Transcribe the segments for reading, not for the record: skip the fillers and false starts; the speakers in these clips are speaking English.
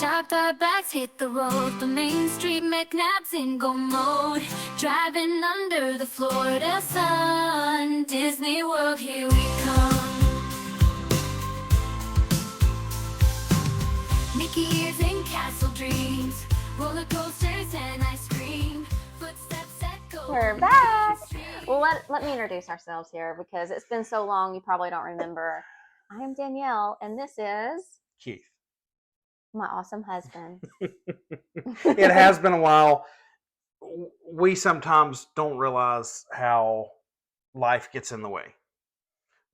Dark bags hit the road, the Main Street McNabs in go mode. Driving under the Florida sun, Disney World, here we come. Mickey ears and castle dreams, roller coasters and ice cream, footsteps echo. We're back. Well, let me introduce ourselves here because it's been so long you probably don't remember. I am Danielle, and this is Keith. my awesome husband. It has been a while. We sometimes don't realize how life gets in the way.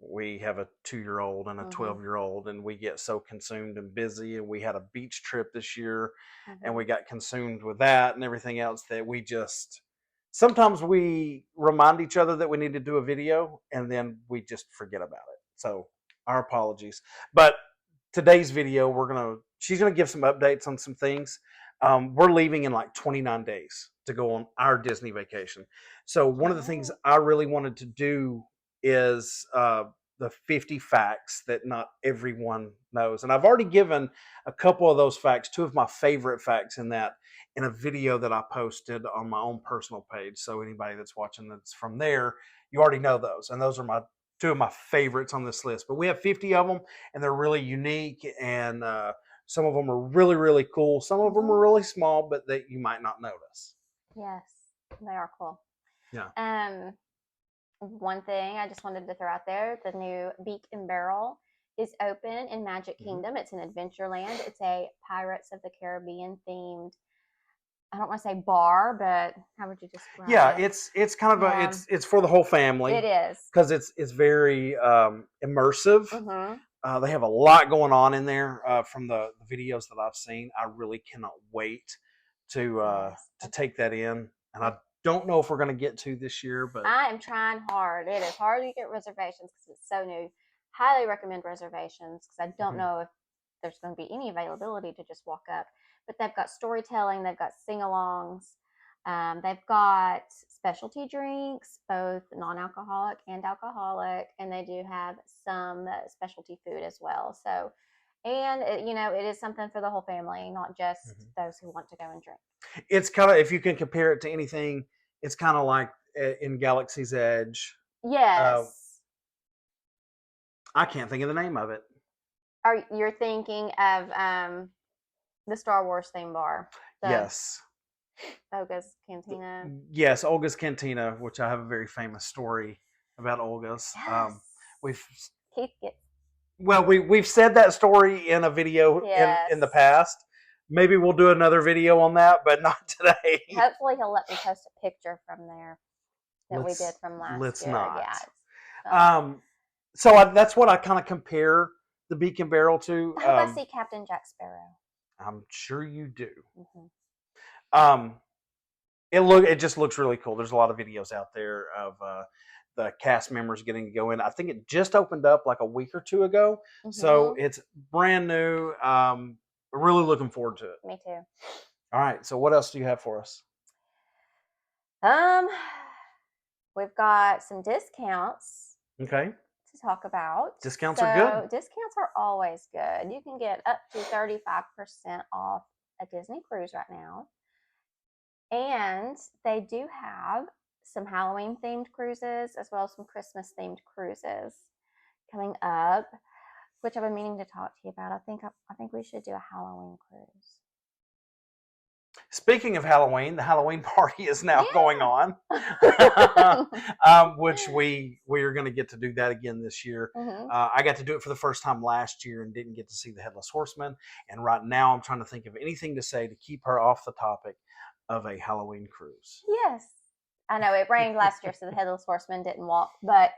We have a 2-year-old and a 12-year-old, and we get so consumed and busy. And we had a beach trip this year, and we got consumed with that and everything else that we just sometimes we remind each other that we need to do a video, and then we just forget about it. So our apologies. But today's video, she's gonna give some updates on some things. We're leaving in like 29 days to go on our Disney vacation. So one of the things I really wanted to do is the 50 facts that not everyone knows. And I've already given a couple of those facts, 2 of my favorite facts in a video that I posted on my own personal page. So anybody that's watching that's from there, you already know those. And those are 2 of my favorites on this list. But we have 50 of them, and they're really unique, and some of them are really, really cool. Some of them are really small, but that you might not notice. Yes, they are cool. Yeah. One thing I just wanted to throw out there, the new Beak and Barrel is open in Magic Kingdom. It's in Adventureland. It's a Pirates of the Caribbean themed, I don't want to say bar, but how would you describe it? It's kind of it's for the whole family. It is. Because it's very immersive. They have a lot going on in there from the videos that I've seen. I really cannot wait to take that in. And I don't know if we're going to get to this year, but I am trying hard. It is hard to get reservations because it's so new. Highly recommend reservations because I don't know if there's going to be any availability to just walk up. But they've got storytelling, they've got sing-alongs, they've got specialty drinks, both non-alcoholic and alcoholic, and they do have some specialty food as well. So, and it is something for the whole family, not just those who want to go and drink. It's kind of, if you can compare it to anything, it's kind of like in Galaxy's Edge. Yes. I can't think of the name of it. You're thinking of the Star Wars theme bar? Yes. Olga's Cantina. Yes, Olga's Cantina, which I have a very famous story about Olga's. Yes. Keith gets. Well, we've said that story in a video in the past. Maybe we'll do another video on that, but not today. Hopefully he'll let me post a picture from there that we did from last year. Let's not. Yeah. So that's what I kind of compare the Beak and Barrel to. I hope I see Captain Jack Sparrow. I'm sure you do. It just looks really cool. There's a lot of videos out there of the cast members getting to go in. I think it just opened up like a week or 2 ago, so it's brand new. Really looking forward to it. Me too. All right. So what else do you have for us? We've got some discounts. Okay. To talk about. Discounts are good. Discounts are always good. You can get up to 35% off a Disney cruise right now. And they do have some Halloween themed cruises as well as some Christmas themed cruises coming up, which I've been meaning to talk to you about. I think we should do a Halloween cruise. Speaking of Halloween, the Halloween party is now going on, which we are going to get to do that again this year. I got to do it for the first time last year and didn't get to see the Headless Horseman. And right now I'm trying to think of anything to say to keep her off the topic of a Halloween cruise. Yes. I know it rained last year, so the Headless Horseman didn't walk, but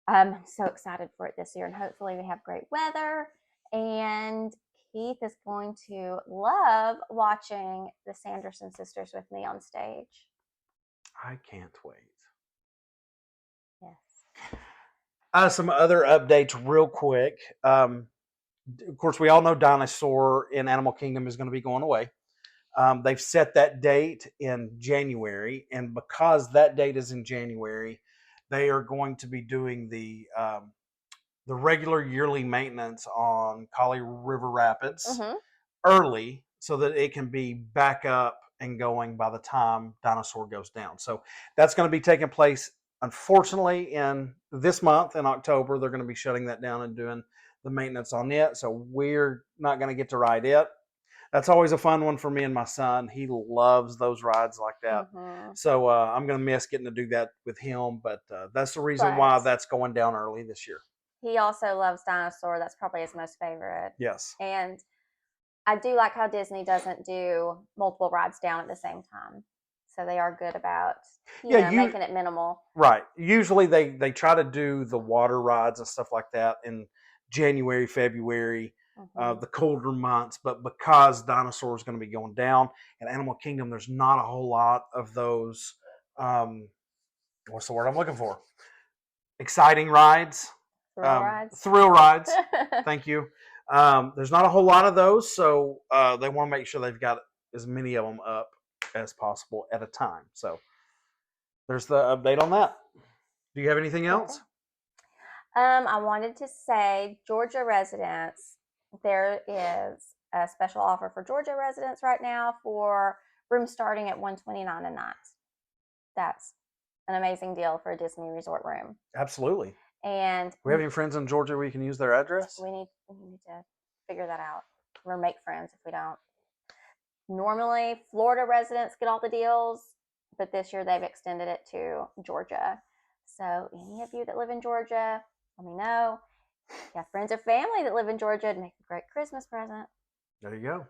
I'm so excited for it this year, and hopefully we have great weather. And Keith is going to love watching the Sanderson sisters with me on stage. I can't wait. Yes. Some other updates real quick. Of course, we all know Dinosaur in Animal Kingdom is going to be going away. They've set that date in January, and because that date is in January, they are going to be doing the regular yearly maintenance on Kali River Rapids early so that it can be back up and going by the time Dinosaur goes down. So that's going to be taking place, unfortunately, in this month in October. They're going to be shutting that down and doing the maintenance on it. So we're not going to get to ride it. That's always a fun one for me and my son. He loves those rides like that. So I'm going to miss getting to do that with him. But that's the reason why that's going down early this year. He also loves Dinosaur. That's probably his most favorite. Yes. And I do like how Disney doesn't do multiple rides down at the same time. So they are good about making it minimal. Right. Usually they try to do the water rides and stuff like that in January, February. The colder months, but because Dinosaur is going to be going down and Animal Kingdom, there's not a whole lot of those. What's the word I'm looking for? Exciting rides, thrill rides. Thank you. There's not a whole lot of those, so they want to make sure they've got as many of them up as possible at a time. So there's the update on that. Do you have anything else? I wanted to say, Georgia residents. There is a special offer for Georgia residents right now for rooms starting at $129 a night. That's an amazing deal for a Disney resort room. Absolutely. And we have any friends in Georgia where you can use their address? We need to figure that out or make friends if we don't. Normally, Florida residents get all the deals, but this year they've extended it to Georgia. So any of you that live in Georgia, let me know. If you have friends or family that live in Georgia, it'd make a great Christmas present. There you go.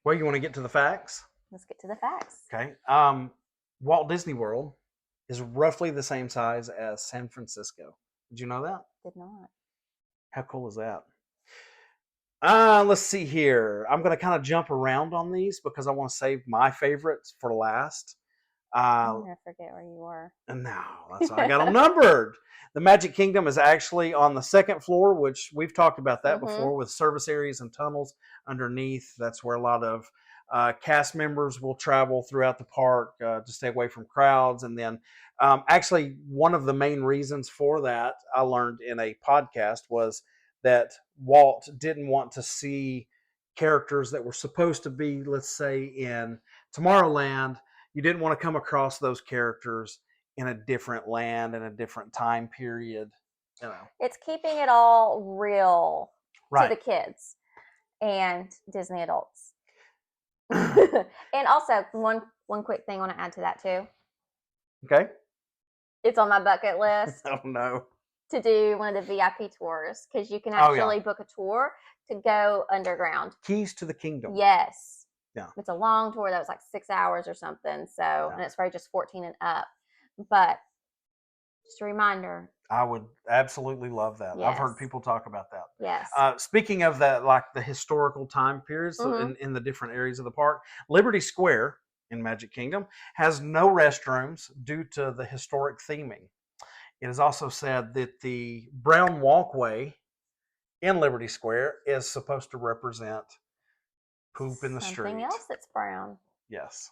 Well, you want to get to the facts? Let's get to the facts. Okay. Walt Disney World is roughly the same size as San Francisco. Did you know that? Did not. How cool is that? Let's see here. I'm going to kind of jump around on these because I want to save my favorites for last. I'm going to forget where you were. No, that's why I got them numbered. The Magic Kingdom is actually on the second floor, which we've talked about that before, with service areas and tunnels underneath. That's where a lot of cast members will travel throughout the park to stay away from crowds. And then actually one of the main reasons for that, I learned in a podcast, was that Walt didn't want to see characters that were supposed to be, let's say, in Tomorrowland. You didn't want to come across those characters in a different land and a different time period. You know, it's keeping it all real to the kids and Disney adults. And also, one quick thing I want to add to that too. Okay. It's on my bucket list. Oh no. To do one of the VIP tours, because you can actually book a tour to go underground. Keys to the Kingdom. Yes. Yeah. It's a long tour that was like 6 hours or something. So, and it's for just 14 and up. But just a reminder. I would absolutely love that. Yes. I've heard people talk about that. Yes. Speaking of that, like the historical time periods in the different areas of the park, Liberty Square in Magic Kingdom has no restrooms due to the historic theming. It is also said that the brown walkway in Liberty Square is supposed to represent poop in the street. Something else that's brown. Yes.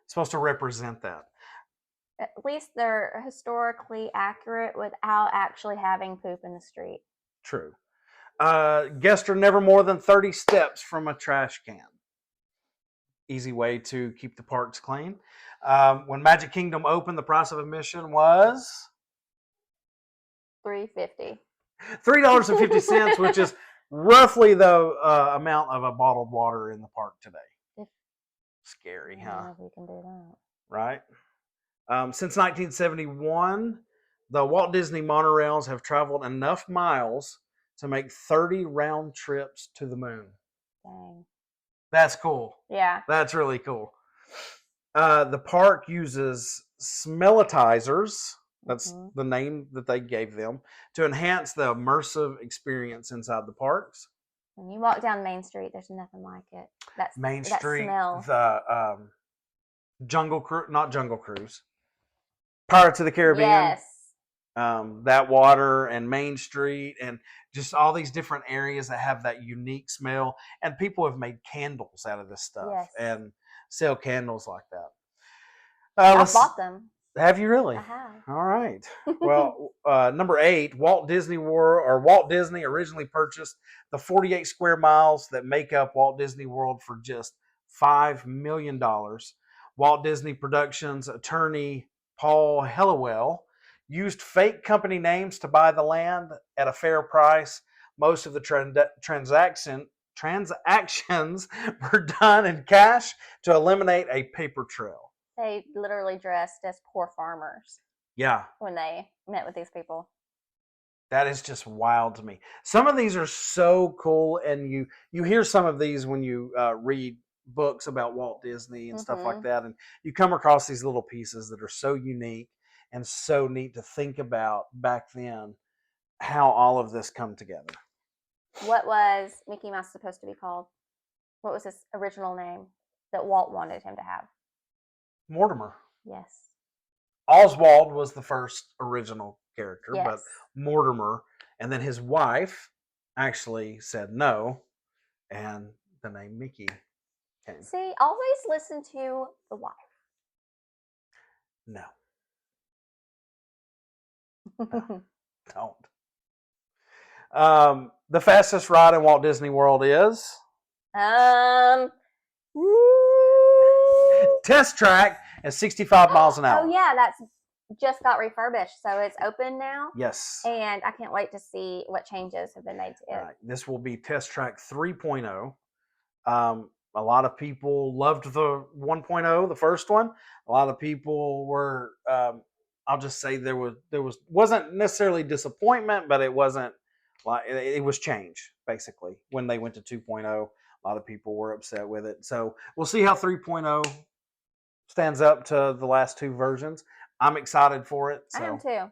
It's supposed to represent that. At least they're historically accurate without actually having poop in the street. True. Guests are never more than 30 steps from a trash can. Easy way to keep the parks clean. When Magic Kingdom opened, the price of admission was $3.50. $3.50, which is roughly the amount of a bottled water in the park today. Scary, huh? I don't know if we can do that. Right. Since 1971, the Walt Disney monorails have traveled enough miles to make 30 round trips to the moon. Dang. That's cool. Yeah. That's really cool. The park uses smellitizers, that's the name that they gave them, to enhance the immersive experience inside the parks. When you walk down Main Street, there's nothing like it. That's Main that Street, smell. the Jungle Cruise, not Jungle Cruise, Pirates of the Caribbean. Yes. That water and Main Street and just all these different areas that have that unique smell. And people have made candles out of this stuff and sell candles like that. I bought them. Have you really? I have. All right. Well, number 8, Walt Disney World, or Walt Disney originally purchased the 48 square miles that make up Walt Disney World for just $5 million. Walt Disney Productions attorney Paul Helliwell used fake company names to buy the land at a fair price. Most of the transactions were done in cash to eliminate a paper trail. They literally dressed as poor farmers Yeah, when they met with these people. that is just wild to me. Some of these are so cool, and you hear some of these when you read books about Walt Disney and stuff like that, and you come across these little pieces that are so unique and so neat to think about back then, how all of this come together. What was Mickey Mouse supposed to be called? What was his original name that Walt wanted him to have? Mortimer. Yes. Oswald was the first original character, Yes. but Mortimer, and then his wife actually said no, and the name Mickey came. See, always listen to the wife. No, don't. The fastest ride in Walt Disney World is Test Track at 65 miles an hour. Oh yeah, that's just got refurbished, so it's open now. Yes. And I can't wait to see what changes have been made to it. Right. This will be Test Track 3.0. A lot of people loved the 1.0, the first one. A lot of people were. I'll just say there wasn't necessarily disappointment, but it wasn't like it was change basically when they went to 2.0. A lot of people were upset with it. So we'll see how 3.0 stands up to the last two versions. I'm excited for it. So. I am too.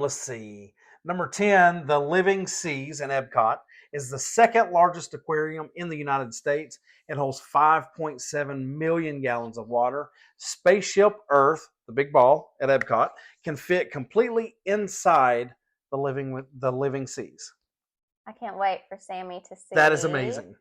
Let's see. Number 10, the Living Seas in Epcot is the second largest aquarium in the United States. It holds 5.7 million gallons of water. Spaceship Earth, the big ball at Epcot, can fit completely inside the Living Seas. I can't wait for Sammy to see. That is amazing.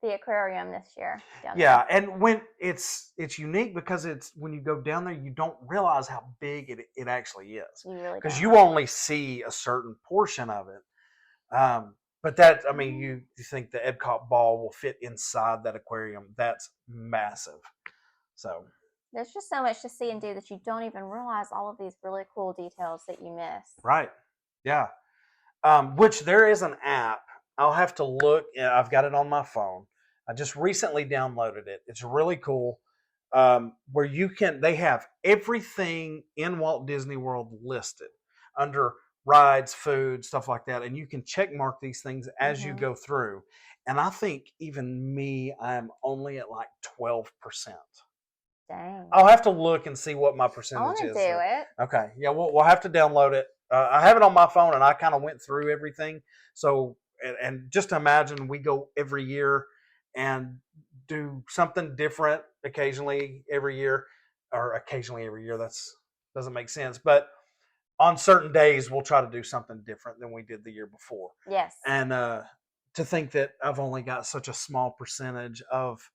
The aquarium this year. Yeah, and when it's unique because it's when you go down there, you don't realize how big it actually is. You really because don't. you only see a certain portion of it. But that, I mean, you think the Epcot ball will fit inside that aquarium. That's massive. So there's just so much to see and do that you don't even realize all of these really cool details that you miss. Right. Yeah. Which there is an app. I'll have to look. I've got it on my phone. I just recently downloaded it. It's really cool. Where they have everything in Walt Disney World listed under rides, food, stuff like that. And you can check mark these things as you go through. And I think even me, I'm only at like 12%. Dang. I'll have to look and see what my I percentage want to is. do it. Okay. Yeah, we'll have to download it. I have it on my phone and I kind of went through everything. So, and just imagine we go every year and do something different occasionally every year. That doesn't make sense. But on certain days, we'll try to do something different than we did the year before. Yes. And to think that I've only got such a small percentage of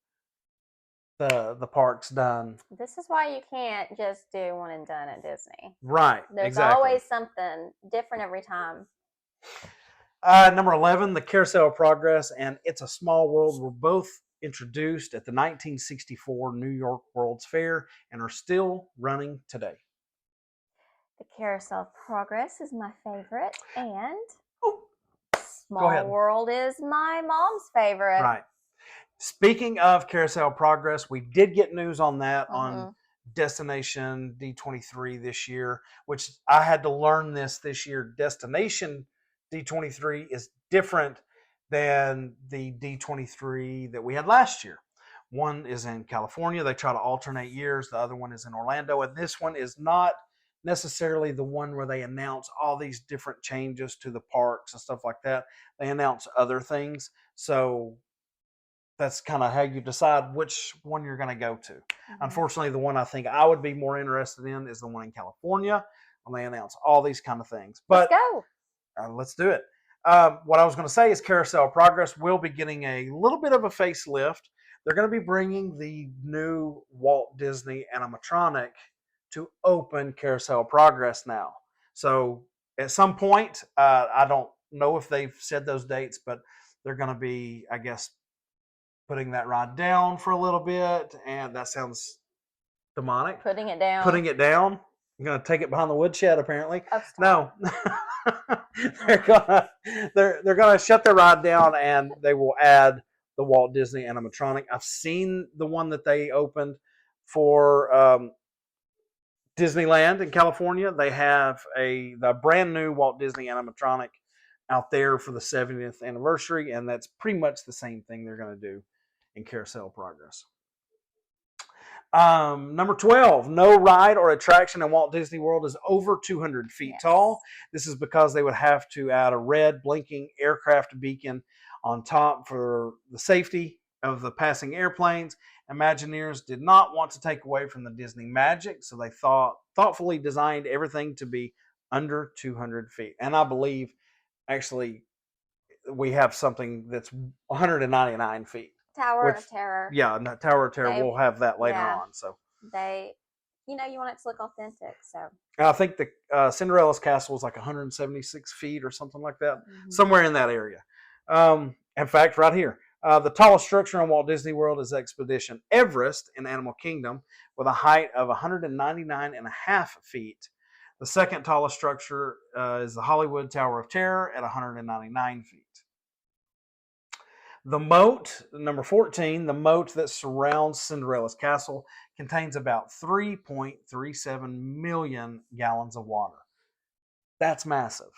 the parks done. This is why you can't just do one and done at Disney. Right. There's exactly. always something different every time. Number 11, the Carousel of Progress and It's a Small World were both introduced at the 1964 New York World's Fair and are still running today. The Carousel of Progress is my favorite, and Go Small ahead. World is my mom's favorite. Right. Speaking of Carousel of Progress, we did get news on that on Destination D23 this year, which I had to learn this year. Destination D23 is different than the D23 that we had last year. One is in California. They try to alternate years. The other one is in Orlando. And this one is not necessarily the one where they announce all these different changes to the parks and stuff like that. They announce other things. So that's kind of how you decide which one you're going to go to. Unfortunately, the one I think I would be more interested in is the one in California when they announce all these kind of things. But let's go. Let's do it. What I was going to say is Carousel of Progress will be getting a little bit of a facelift. they're going to be bringing the new Walt Disney animatronic to open Carousel Progress now. So at some point, I don't know if they've said those dates, but they're going to be, I guess, putting that ride down for a little bit. And that sounds demonic. Putting it down. Putting it down. I'm going to take it behind the woodshed, apparently. Oh, stop. No. they're gonna shut their ride down, and they will add the Walt Disney animatronic. I've seen the one that they opened for Disneyland in California. They have the brand new Walt Disney animatronic out there for the 70th anniversary, and that's pretty much the same thing they're going to do in Carousel Progress. Number 12, no ride or attraction in Walt Disney World is over 200 feet tall. This is because they would have to add a red blinking aircraft beacon on top for the safety of the passing airplanes. Imagineers did not want to take away from the Disney magic, so they thoughtfully designed everything to be under 200 feet. And I believe, actually, we have something that's 199 feet. Tower of Terror. Yeah, Tower of Terror. We'll have that later on. So you want it to look authentic. So I think the Cinderella's castle was like 176 feet or something like that, somewhere in that area. In fact, right here, the tallest structure in Walt Disney World is Expedition Everest in Animal Kingdom, with a height of 199.5 feet. The second tallest structure is the Hollywood Tower of Terror at 199 feet. The moat, number 14, the moat that surrounds Cinderella's castle contains about 3.37 million gallons of water. That's massive.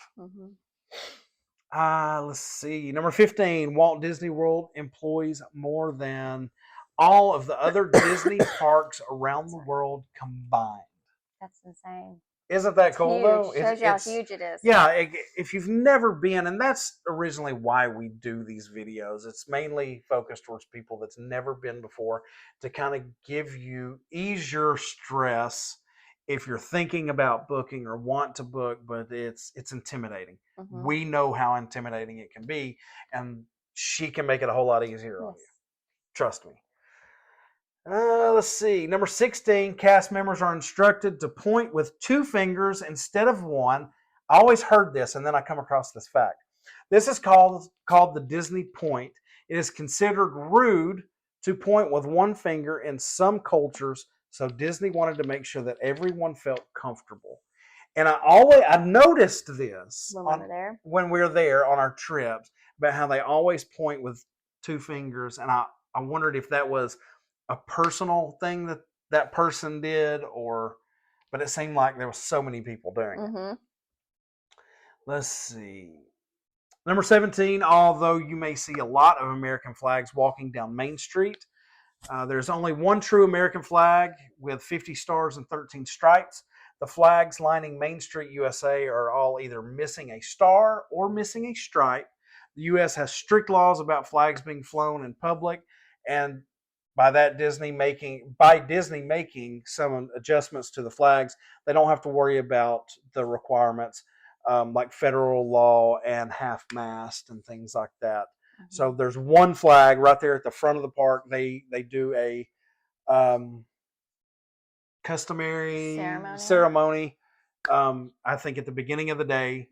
Let's see. Number 15, Walt Disney World employs more than all of the other Disney parks around the world combined. That's insane. Isn't that cool, though? Shows you how huge it is. Yeah, if you've never been, and that's originally why we do these videos. It's mainly focused towards people that's never been before, to kind of ease your stress if you're thinking about booking or want to book, but it's intimidating. We know how intimidating it can be, and she can make it a whole lot easier on you. Trust me. Let's see. Number 16, cast members are instructed to point with 2 fingers instead of 1. I always heard this, and then I come across this fact. This is called the Disney point. It is considered rude to point with 1 finger in some cultures, so Disney wanted to make sure that everyone felt comfortable. And I noticed this when we were there on our trips, about how they always point with 2 fingers, and I wondered if that was a personal thing that person did, but it seemed like there was so many people doing it. Let's see. Number 17, although you may see a lot of American flags walking down Main Street, there's only one true American flag with 50 stars and 13 stripes. The flags lining Main Street, USA are all either missing a star or missing a stripe. The U.S. has strict laws about flags being flown in public, and by Disney making some adjustments to the flags, they don't have to worry about the requirements like federal law and half-mast and things like that. So there's one flag right there at the front of the park. They do a customary ceremony. I think at the beginning of the day.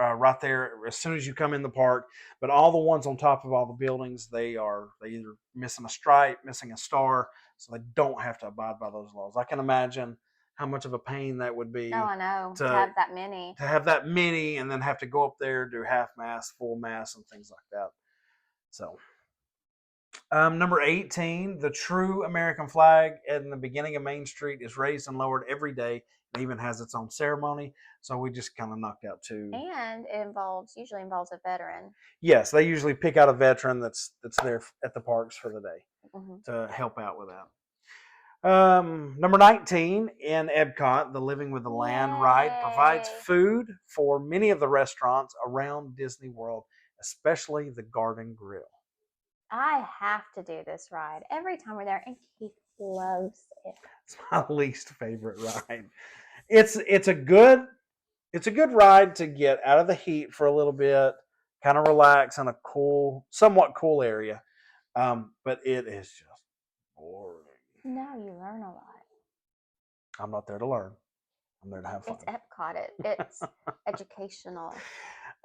Right there as soon as you come in the park, but all the ones on top of all the buildings, they either missing a stripe, missing a star, so they don't have to abide by those laws. I can imagine how much of a pain that would be. Oh, I know. To have that many. To have that many and then have to go up there, do half mass, full mass, and things like that. So number 18, the true American flag in the beginning of Main Street is raised and lowered every day. It even has its own ceremony, so we just kind of knocked out 2. And it usually involves a veteran. Yes, they usually pick out a veteran that's there at the parks for the day to help out with that. Number 19, in Epcot, the Living with the Land ride provides food for many of the restaurants around Disney World, especially the Garden Grill. I have to do this ride every time we're there, and Keith loves it. It's my least favorite ride. It's a good ride to get out of the heat for a little bit, kind of relax in a somewhat cool area. But it is just boring. No, you learn a lot. I'm not there to learn. I'm there to have fun. It's Epcot. It's educational.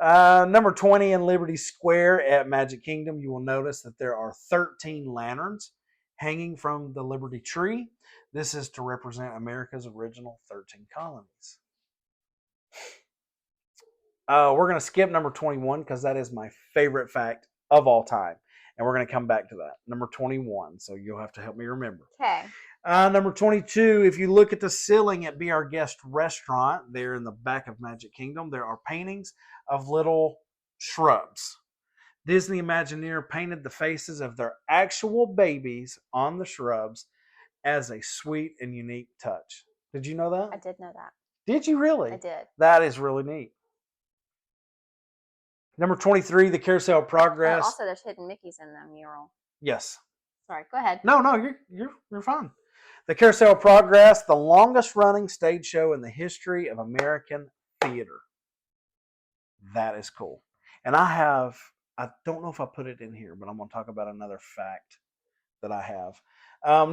Number 20 in Liberty Square at Magic Kingdom, you will notice that there are 13 lanterns hanging from the Liberty Tree. This is to represent America's original 13 colonies. We're going to skip number 21 because that is my favorite fact of all time. And we're going to come back to that. Number 21. So you'll have to help me remember. Okay. Number 22, if you look at the ceiling at Be Our Guest restaurant, there in the back of Magic Kingdom, there are paintings of little shrubs. Disney Imagineer painted the faces of their actual babies on the shrubs as a sweet and unique touch. Did you know that? I did know that. Did you really? I did. That is really neat. Number 23, the Carousel of Progress. Also, there's hidden Mickeys in the mural. Yes. Sorry, go ahead. No, you're fine. The Carousel of Progress, the longest running stage show in the history of American theater. That is cool. And I don't know if I put it in here, but I'm going to talk about another fact that I have.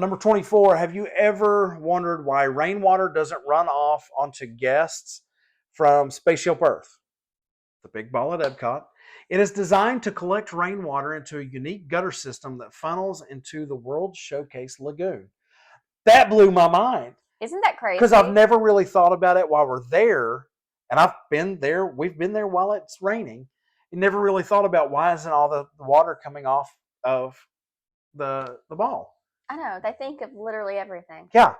Number 24, have you ever wondered why rainwater doesn't run off onto guests from Spaceship Earth? The big ball at Epcot. It is designed to collect rainwater into a unique gutter system that funnels into the World Showcase Lagoon. That blew my mind. Isn't that crazy? Because I've never really thought about it while we're there. And I've been there. We've been there while it's raining. You never really thought about why isn't all the water coming off of the ball. I know. They think of literally everything. Yeah.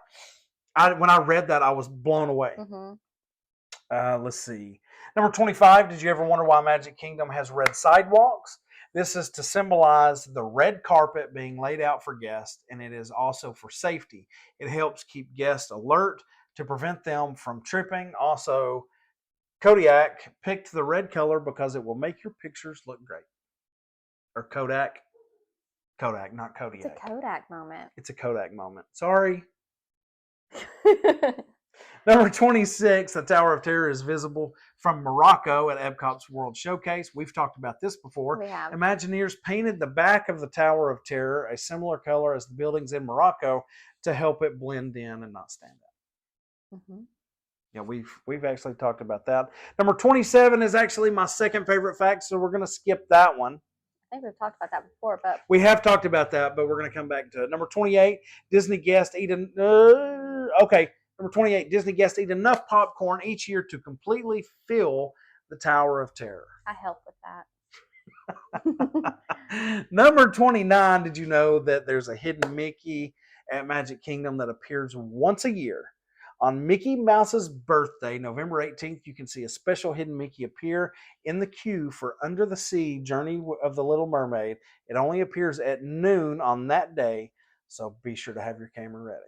When I read that, I was blown away. Mm-hmm. Let's see. Number 25, did you ever wonder why Magic Kingdom has red sidewalks? This is to symbolize the red carpet being laid out for guests, and it is also for safety. It helps keep guests alert to prevent them from tripping. Also, Kodiak picked the red color because it will make your pictures look great. Or Kodak, not Kodiak. It's a Kodak moment. It's a Kodak moment. Sorry. Number 26, the Tower of Terror is visible from Morocco at Epcot's World Showcase. We've talked about this before. We have. Imagineers painted the back of the Tower of Terror a similar color as the buildings in Morocco to help it blend in and not stand out. Mm-hmm. Yeah, we've actually talked about that. Number 27 is actually my second favorite fact, so we're going to skip that one. I think we've talked about that before, but we have talked about that, but we're going to come back to it. Number 28, Disney guests eat Number 28, Disney guests eat enough popcorn each year to completely fill the Tower of Terror. I help with that. Number 29, did you know that there's a hidden Mickey at Magic Kingdom that appears once a year? On Mickey Mouse's birthday, November 18th, you can see a special hidden Mickey appear in the queue for Under the Sea Journey of the Little Mermaid. It only appears at noon on that day, so be sure to have your camera ready.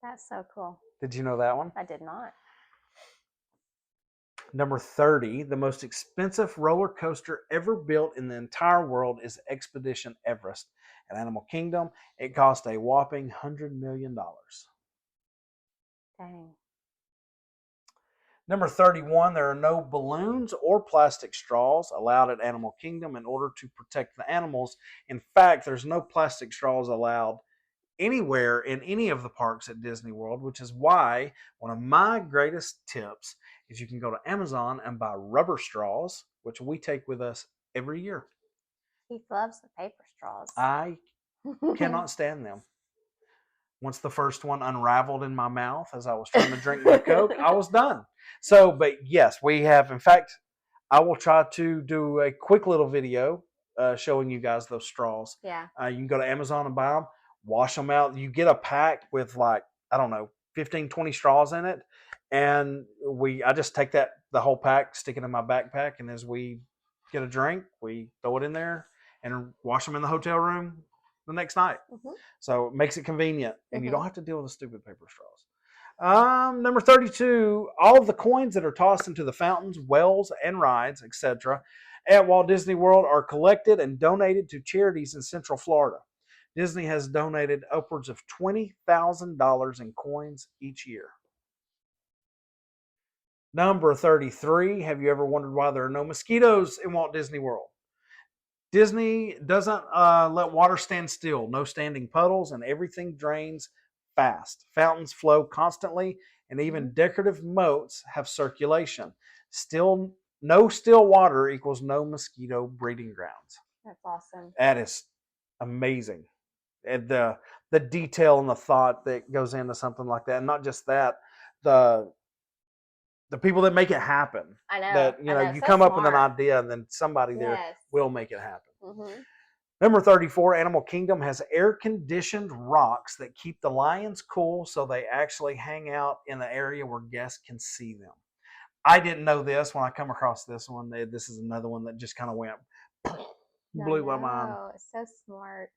That's so cool. Did you know that one? I did not. Number 30, the most expensive roller coaster ever built in the entire world is Expedition Everest at Animal Kingdom. It cost a whopping $100 million. Dang. Number 31, there are no balloons or plastic straws allowed at Animal Kingdom in order to protect the animals. In fact, there's no plastic straws allowed anywhere in any of the parks at Disney World, which is why one of my greatest tips is you can go to Amazon and buy rubber straws, which we take with us every year. He loves the paper straws. I cannot stand them. Once the first one unraveled in my mouth as I was trying to drink my Coke, I was done. So, but yes, we have. In fact, I will try to do a quick little video showing you guys those straws. Yeah. You can go to Amazon and buy them, wash them out. You get a pack with 15, 20 straws in it. And I just take the whole pack, stick it in my backpack. And as we get a drink, we throw it in there and wash them in the hotel room the next night. Mm-hmm. So it makes it convenient, and you don't have to deal with the stupid paper straws. Number 32, all of the coins that are tossed into the fountains, wells, and rides, etc. at Walt Disney World are collected and donated to charities in Central Florida. Disney has donated upwards of $20,000 in coins each year. Number 33, have you ever wondered why there are no mosquitoes in Walt Disney World? Disney doesn't let water stand still. No standing puddles, and everything drains fast. Fountains flow constantly, and even decorative moats have circulation. Still, no still water equals no mosquito breeding grounds. That's awesome. That is amazing. And the detail and the thought that goes into something like that, and not just that, the people that make it happen. I know. That I know, you so come up with an smart. idea, and then somebody there Yes. will make it happen. Mm-hmm. Number 34, Animal Kingdom has air-conditioned rocks that keep the lions cool, so they actually hang out in the area where guests can see them. I didn't know this when I come across this one. This is another one that just kind of went, blew my mind. Oh, it's so smart.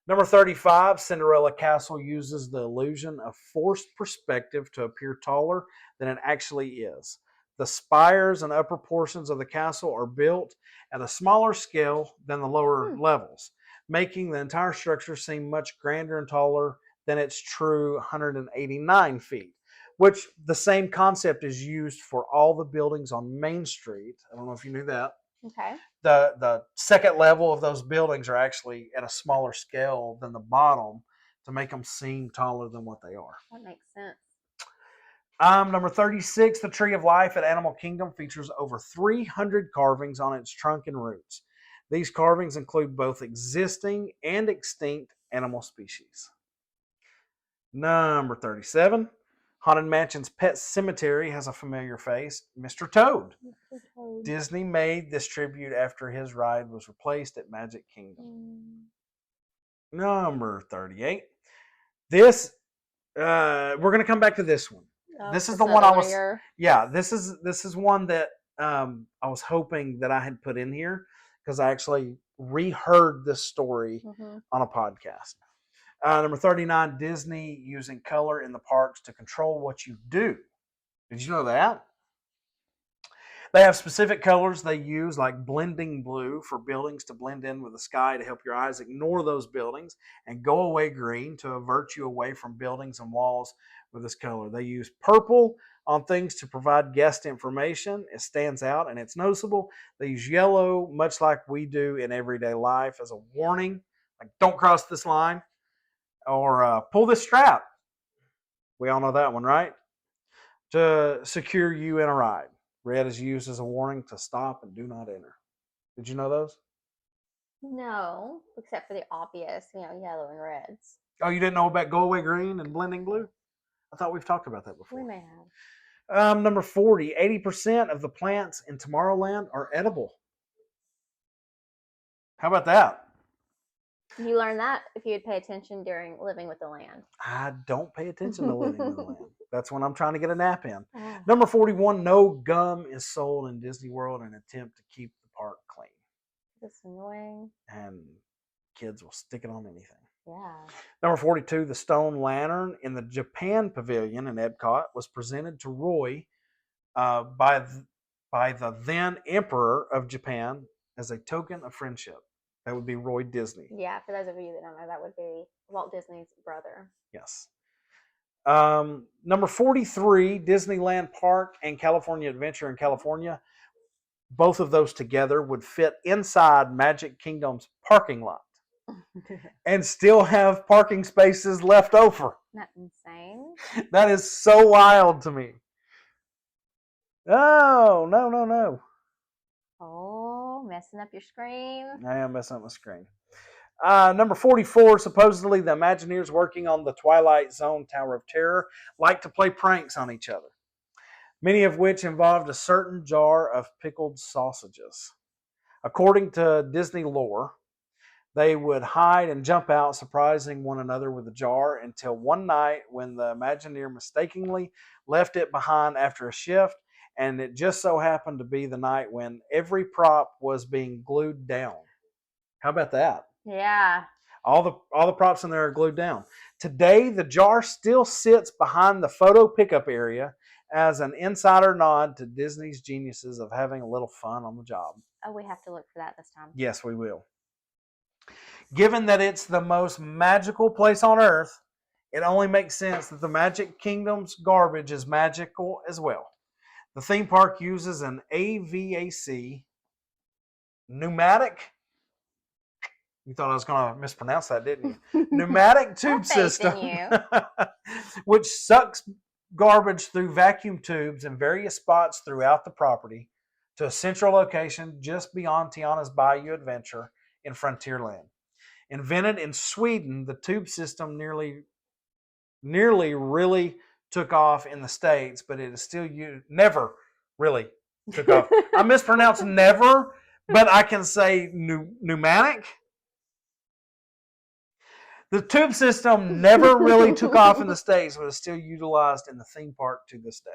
Number 35, Cinderella Castle uses the illusion of forced perspective to appear taller than it actually is. The spires and upper portions of the castle are built at a smaller scale than the lower levels, making the entire structure seem much grander and taller than its true 189 feet, which the same concept is used for all the buildings on Main Street. I don't know if you knew that. Okay. The second level of those buildings are actually at a smaller scale than the bottom to make them seem taller than what they are. That makes sense. Number 36, the Tree of Life at Animal Kingdom features over 300 carvings on its trunk and roots. These carvings include both existing and extinct animal species. Number 37, Haunted Mansion's Pet Cemetery has a familiar face, Mr. Toad. Mr. Toad. Disney made this tribute after his ride was replaced at Magic Kingdom. Number 38. This, we're going to come back to this one. Oh, this is it's the one I another was, year. yeah, this is one that I was hoping that I had put in here because I actually reheard this story on a podcast. Number 39, Disney using color in the parks to control what you do. Did you know that? They have specific colors they use, like blending blue for buildings to blend in with the sky to help your eyes ignore those buildings, and go away green to avert you away from buildings and walls with this color. They use purple on things to provide guest information. It stands out and it's noticeable. They use yellow, much like we do in everyday life, as a warning, like don't cross this line, or pull this strap. We all know that one, right? To secure you in a ride. Red is used as a warning to stop and do not enter. Did you know those? No, except for the obvious, yellow and reds. Oh, you didn't know about go away green and blending blue? I thought we've talked about that before. We may have. Number 40, 80% of the plants in Tomorrowland are edible. How about that? You learned that if you would pay attention during Living with the Land. I don't pay attention to Living with the Land. That's when I'm trying to get a nap in. Oh. Number 41, no gum is sold in Disney World in an attempt to keep the park clean. That's annoying. And kids will stick it on anything. Yeah. Number 42, the stone lantern in the Japan Pavilion in Epcot was presented to Roy by the then Emperor of Japan as a token of friendship. That would be Roy Disney. Yeah, for those of you that don't know, that would be Walt Disney's brother. Yes. Number 43, Disneyland Park and California Adventure in California. Both of those together would fit inside Magic Kingdom's parking lot and still have parking spaces left over. Not insane. That is so wild to me. Oh, no. Oh, messing up your screen. I am messing up my screen. Number 44, supposedly the Imagineers working on the Twilight Zone Tower of Terror like to play pranks on each other, many of which involved a certain jar of pickled sausages. According to Disney lore, they would hide and jump out, surprising one another with a jar, until one night when the Imagineer mistakenly left it behind after a shift, and it just so happened to be the night when every prop was being glued down. How about that? Yeah. All the props in there are glued down. Today, the jar still sits behind the photo pickup area as an insider nod to Disney's geniuses of having a little fun on the job. Oh, we have to look for that this time. Yes, we will. Given that it's the most magical place on earth, it only makes sense that the Magic Kingdom's garbage is magical as well. The theme park uses an AVAC pneumatic You thought I was going to mispronounce that, didn't you? Pneumatic tube faith in system, you. which sucks garbage through vacuum tubes in various spots throughout the property to a central location just beyond Tiana's Bayou Adventure in Frontierland. Invented in Sweden, the tube system nearly really took off in the States, but it is still used. Never really took off. I mispronounced never, but I can say pneumatic. The tube system never really took off in the States, but is still utilized in the theme park to this day.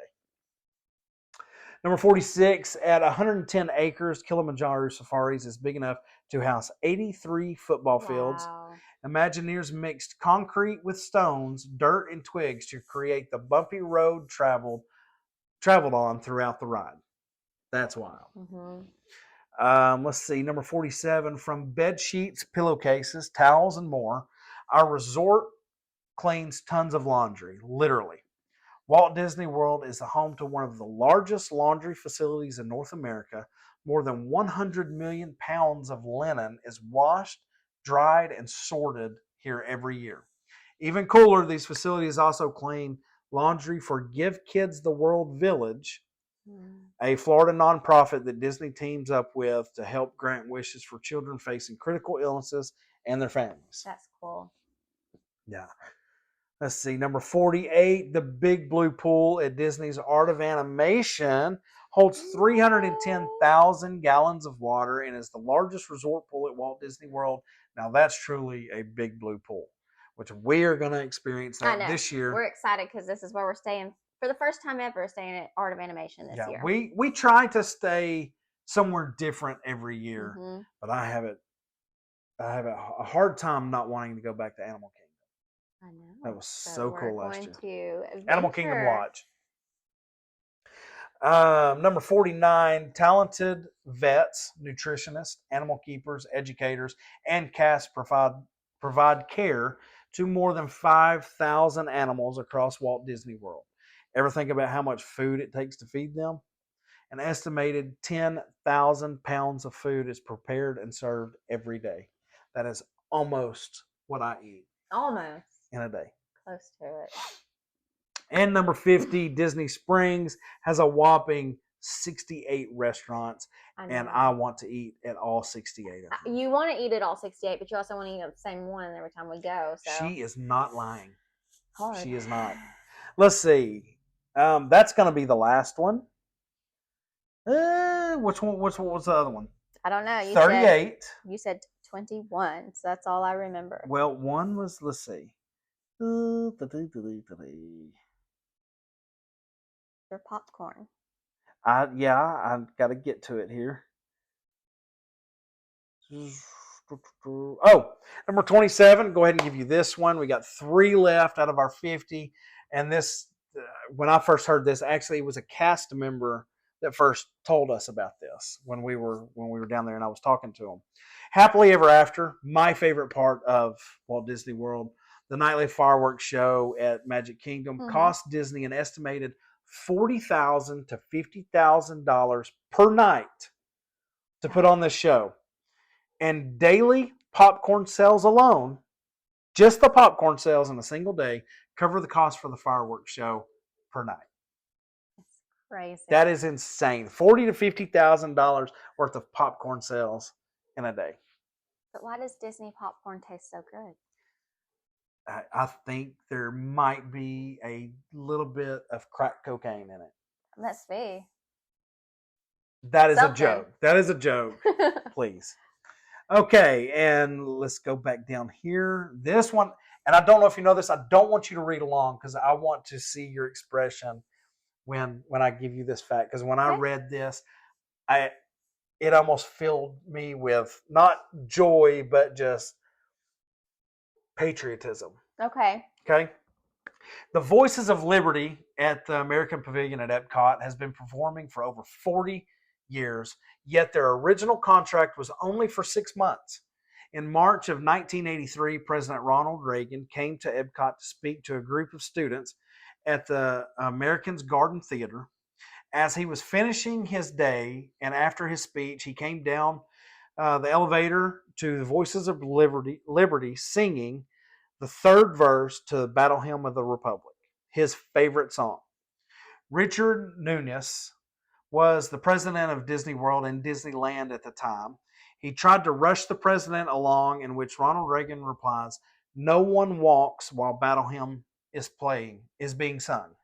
Number 46, at 110 acres, Kilimanjaro Safaris is big enough to house 83 football fields. Wow. Imagineers mixed concrete with stones, dirt, and twigs to create the bumpy road traveled on throughout the ride. That's wild. Let's see, number 47, from bed sheets, pillowcases, towels, and more, our resort cleans tons of laundry, literally. Walt Disney World is the home to one of the largest laundry facilities in North America. More than 100 million pounds of linen is washed, dried, and sorted here every year. Even cooler, these facilities also clean laundry for Give Kids the World Village, a Florida nonprofit that Disney teams up with to help grant wishes for children facing critical illnesses and their families. That's cool. Yeah. Let's see, number 48, the Big Blue Pool at Disney's Art of Animation holds 310,000 gallons of water and is the largest resort pool at Walt Disney World. Now, that's truly a Big Blue Pool, which we are going to experience that this year. We're excited because this is where we're staying for the first time ever, staying at Art of Animation this year. We try to stay somewhere different every year, but I have a hard time not wanting to go back to Animal Kingdom. I know. That was so cool last year. To Animal Kingdom Lodge. Number 49, talented vets, nutritionists, animal keepers, educators, and cast provide care to more than 5,000 animals across Walt Disney World. Ever think about how much food it takes to feed them? An estimated 10,000 pounds of food is prepared and served every day. That is almost what I eat. Almost. In a day. Close to it. And number 50, Disney Springs has a whopping 68 restaurants, and I want to eat at all 68 of them. You want to eat at all 68, but you also want to eat at the same one every time we go. So. She is not lying. Hard. She is not. Let's see. That's going to be the last one. Which one was the other one? I don't know. 38. You said 21, so that's all I remember. Well, one was, let's see. Your popcorn. I've got to get to it here. Oh, number 27. Go ahead and give you this one. We got 3 left out of our 50. And this, when I first heard this, actually it was a cast member that first told us about this when we were down there, and I was talking to him. Happily Ever After, my favorite part of Walt Disney World. The nightly fireworks show at Magic Kingdom cost Disney an estimated $40,000 to $50,000 per night to put on this show. And daily popcorn sales alone, just the popcorn sales in a single day, cover the cost for the fireworks show per night. That's crazy. That is insane. $40,000 to $50,000 worth of popcorn sales in a day. But why does Disney popcorn taste so good? I think there might be a little bit of crack cocaine in it. Must be. That is a joke. That is a joke. Please. Okay, and let's go back down here. This one, and I don't know if you know this, I don't want you to read along because I want to see your expression when I give you this fact. Because when I read this, it almost filled me with not joy, but just patriotism. Okay. The Voices of Liberty at the American Pavilion at Epcot has been performing for over 40 years, yet their original contract was only for 6 months. In March of 1983, President Ronald Reagan came to Epcot to speak to a group of students at the Americans Garden Theater. As he was finishing his day and after his speech, he came down the elevator to the Voices of Liberty singing the third verse to Battle Hymn of the Republic, his favorite song. Richard Nunez was the president of Disney World and Disneyland at the time. He tried to rush the president along, in which Ronald Reagan replies, "No one walks while Battle Hymn is being sung."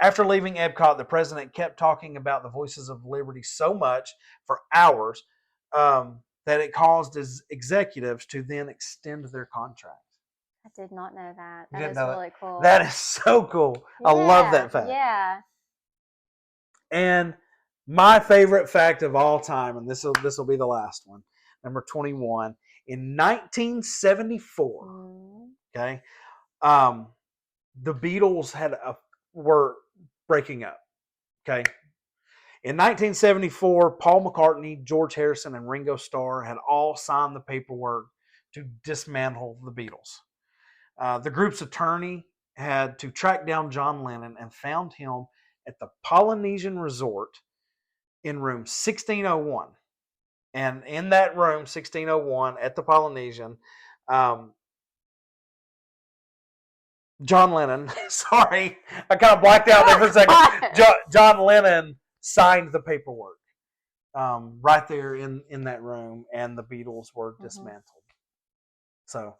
After leaving Epcot, the president kept talking about the Voices of Liberty so much for hours that it caused his executives to then extend their contract. I did not know that. You That didn't is know that? really cool. That is so cool. I love that fact. Yeah. And my favorite fact of all time, and this will be the last one, number 21. In 1974, okay, the Beatles were breaking up. Okay, in 1974, Paul McCartney, George Harrison, and Ringo Starr had all signed the paperwork to dismantle the Beatles. The group's attorney had to track down John Lennon and found him at the Polynesian Resort in room 1601. And in that room, 1601, at the Polynesian, John Lennon, sorry, I kind of blacked out there for a second. John Lennon signed the paperwork right there in that room, and the Beatles were dismantled. So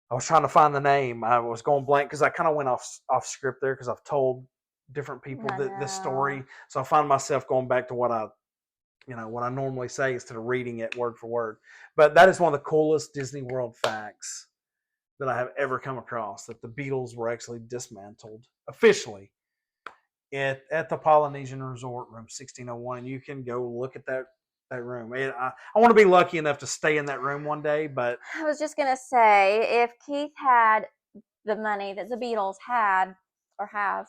I was trying to find the name. I was going blank because I kind of went off script there because I've told different people this story. So I find myself going back to what I normally say instead of reading it word for word. But that is one of the coolest Disney World facts that I have ever come across, that the Beatles were actually dismantled officially at the Polynesian Resort, room 1601. And you can go look at that room. I want to be lucky enough to stay in that room one day, but I was just going to say, if Keith had the money that the Beatles had or have,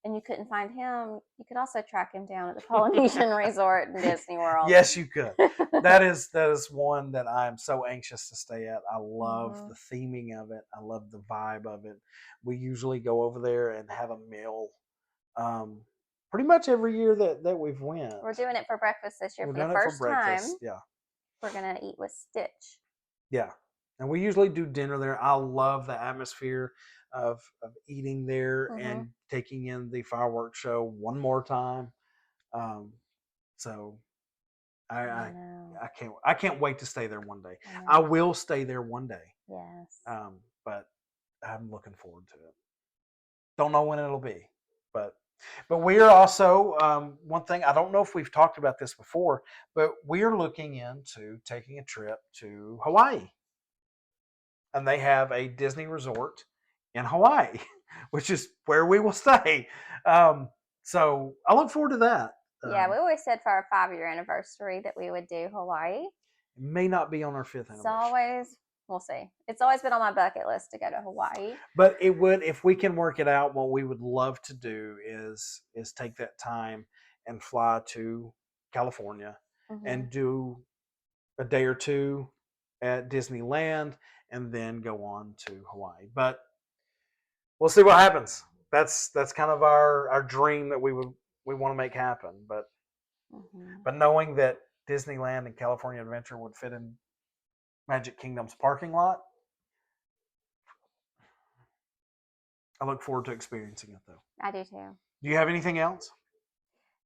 and you couldn't find him, you could also track him down at the Polynesian Resort in Disney World. Yes, you could. That is one that I'm so anxious to stay at. I love the theming of it. I love the vibe of it. We usually go over there and have a meal pretty much every year that we've went. We're doing it for breakfast this year for the first time. Yeah. We're going to eat with Stitch. Yeah. And we usually do dinner there. I love the atmosphere of eating there and taking in the fireworks show one more time. So I can't wait to stay there one day. I will stay there one day. Yes. But I'm looking forward to it. Don't know when it'll be, but we are also one thing. I don't know if we've talked about this before, but we are looking into taking a trip to Hawaii, and they have a Disney resort in Hawaii, which is where we will stay. So I look forward to that. Yeah, we always said for our 5-year anniversary that we would do Hawaii. It may not be on our 5th anniversary. We'll see. It's always been on my bucket list to go to Hawaii. But it would, if we can work it out, what we would love to do is take that time and fly to California and do a day or two at Disneyland and then go on to Hawaii. But we'll see what happens. That's kind of our dream that we want to make happen. But but knowing that Disneyland and California Adventure would fit in Magic Kingdom's parking lot, I look forward to experiencing it, though. I do too. Do you have anything else?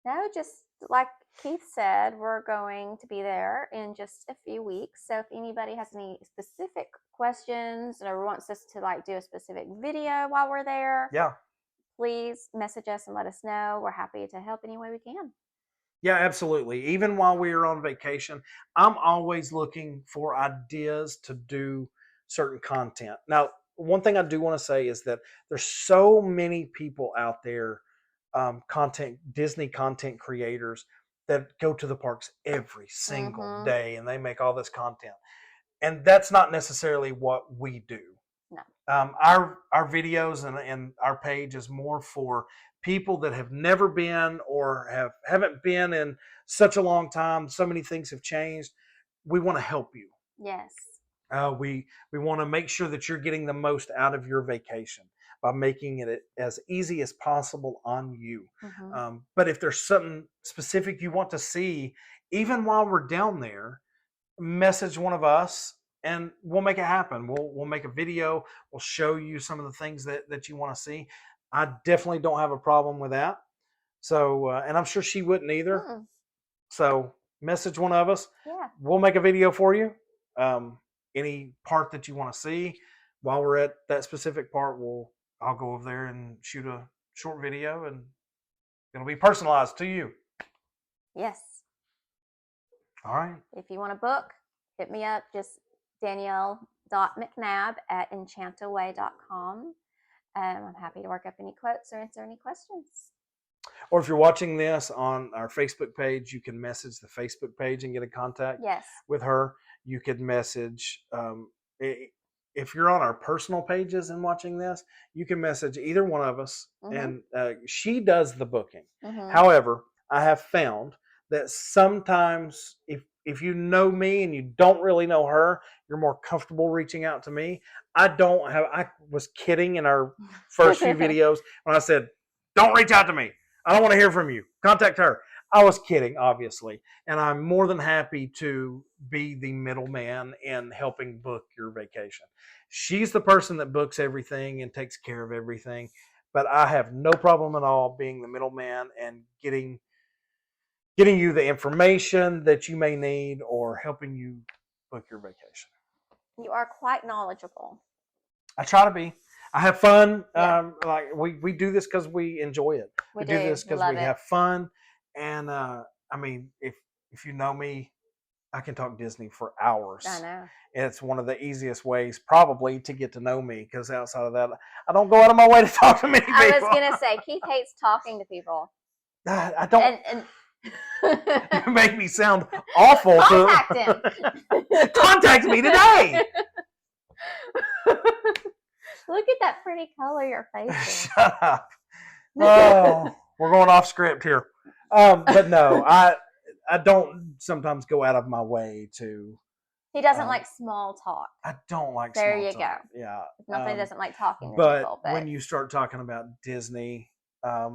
No, just like Keith said, we're going to be there in just a few weeks. So if anybody has any specific questions or wants us to do a specific video while we're there, please message us and let us know. We're happy to help any way we can. Yeah, absolutely. Even while we are on vacation, I'm always looking for ideas to do certain content. Now, one thing I do want to say is that there's so many people out there, Disney content creators that go to the parks every single day and they make all this content. And that's not necessarily what we do. No. Our videos and our page is more for people that have never been or haven't been in such a long time. So many things have changed. We want to help you. Yes. We want to make sure that you're getting the most out of your vacation by making it as easy as possible on you. But if there's something specific you want to see even while we're down there, message one of us and we'll make it happen. We'll make a video. We'll show you some of the things that you want to see. I definitely don't have a problem with that. So, and I'm sure she wouldn't either. Mm-mm. So message one of us. Yeah. We'll make a video for you. Any part that you want to see while we're at that specific part, I'll go over there and shoot a short video, and it'll be personalized to you. Yes. All right. If you want to book, hit me up. Just Danielle.mcnabb@enchantaway.com. I'm happy to work up any quotes or answer any questions. Or if you're watching this on our Facebook page, you can message the Facebook page and get in contact Yes. with her. You could message, if you're on our personal pages and watching this, you can message either one of us, and she does the booking. Mm-hmm. However, I have found that sometimes if you know me and you don't really know her, you're more comfortable reaching out to me. I was kidding in our first few videos when I said, don't reach out to me. I don't want to hear from you. Contact her. I was kidding, obviously. And I'm more than happy to be the middleman in helping book your vacation. She's the person that books everything and takes care of everything. But I have no problem at all being the middleman and getting you the information that you may need or helping you book your vacation. You are quite knowledgeable. I try to be. I have fun. Yeah. Like we do this because we enjoy it. We do this because we have fun. And I mean, if you know me, I can talk Disney for hours. I know. It's one of the easiest ways probably to get to know me, because outside of that, I don't go out of my way to talk to many people. I was going to say, Keith hates talking to people. I don't. And You make me sound awful. Contact him. Contact me today. Look at that pretty color your face is. Shut up. Oh, we're going off script here. But no, I don't sometimes go out of my way to. He doesn't like small talk. I don't like there small you talk. go. Yeah. Nobody doesn't like talking to but people. But when you start talking about Disney, I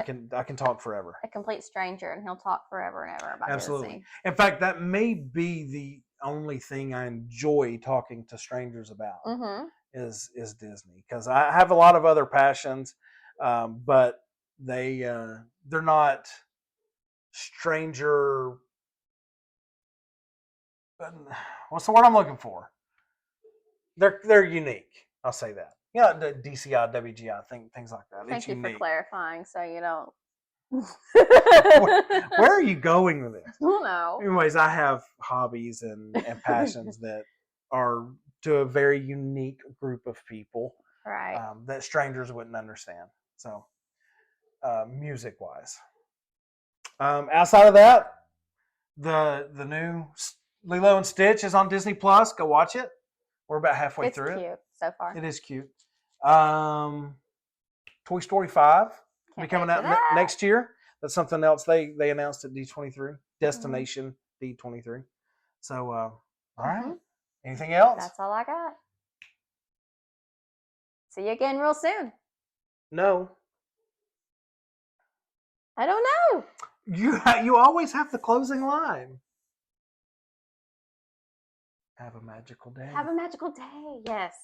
can talk forever. a complete stranger, and he'll talk forever and ever about Absolutely. Disney. In fact, that may be the only thing I enjoy talking to strangers about. Mm-hmm. Is Disney, because I have a lot of other passions, but they're not stranger. What's the word I'm looking for? They're unique. I'll say that. Yeah, the DCI, WGI, things like that. Thank you for clarifying, so you don't. Where are you going with this? No. Anyways, I have hobbies and passions that are to a very unique group of people, Right. that strangers wouldn't understand. So, music wise, outside of that, the new Lilo and Stitch is on Disney Plus. Go watch it. We're about halfway It's through cute it. so far. It is cute. Toy Story 5 will be coming out next year. That's something else they announced at D23, Destination D23. So, all right. Anything else? That's all I got. See you again real soon. No. I don't know. You always have the closing line. Have a magical day. Have a magical day. Yes.